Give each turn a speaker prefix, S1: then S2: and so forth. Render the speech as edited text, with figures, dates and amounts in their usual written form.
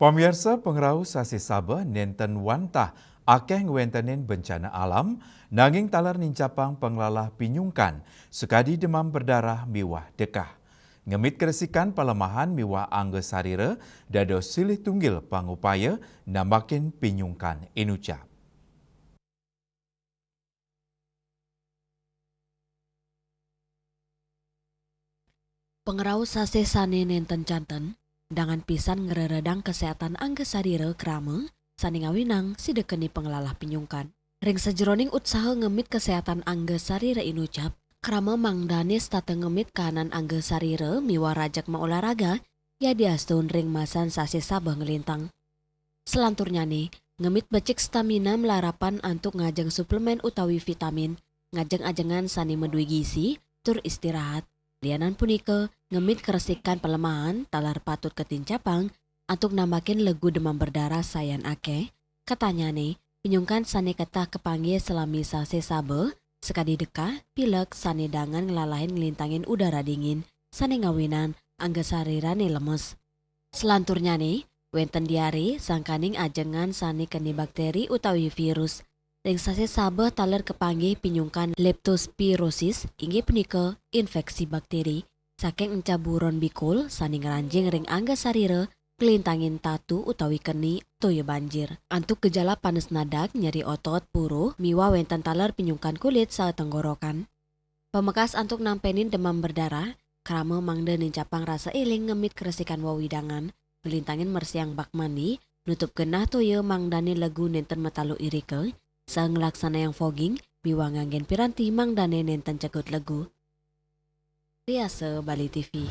S1: Pemirsa pengrau sasi Sabah nenten wantah akeh ngwentanin bencana alam nanging talar nincapang penglalah pinyungkan sekadi demam berdarah miwah dekah. Ngemit keresikan pelemahan miwah angge sarire dado silih tunggil pangupaya nambakin pinyungkan inucap.
S2: Pengerau sase sane nenten janten, dengan pisan ngereredang kesehatan angge sadire krame, sani ngawinang sidekeni penglalah pinyungkan. Ring sejeroning utsaha ngemit kesehatan angge sarire inucap, krame mangdanis tate ngemit kahanan angge sarire miwa rajak ma olahraga, ya diastun ring masan sase sabah ngelintang. Selanturnya nih, ngemit becik stamina melarapan antuk ngajeng suplemen utawi vitamin, ngajeng ajengan sani medui gizi, tur istirahat. Lianan punike, ngemit keresikan pelemahan, talar patut ketincapang, antuk nambakin legu demam berdarah sayan ake. Katanya nih, pinyungkan sani ketah kepanggil selami sase sabe, sekadi dekah, pilek, sani dangan ngelalahin ngelintangin udara dingin, sani ngawinan, angga sarirane lemes. Selanturnya nih, wenten diare sangkaning ajengan sani keni bakteri utawi virus. Ring sase sabeh taler kepanggih pinyungkan leptospirosis inggih punika infeksi bakteri. Saking encaburon bikul sani ngeranjing ring angga sarire kelintangin tatu utawi keni toyo banjir. Antuk gejala panas nadak, nyeri otot, puruh, miwa wenten taler pinyungkan kulit saat tenggorokan. Pemekas antuk nampenin demam berdarah, krame mangde nincapang rasa iling ngemit keresikan wawidangan, ngelintangin mersiang bak mandi, nutup genah toyo mangdani legu nenten metalu irike, sang ngelaksana yang fogging, miwa nganggen piranti mangdane nenten cegut legu. Riase Bali TV.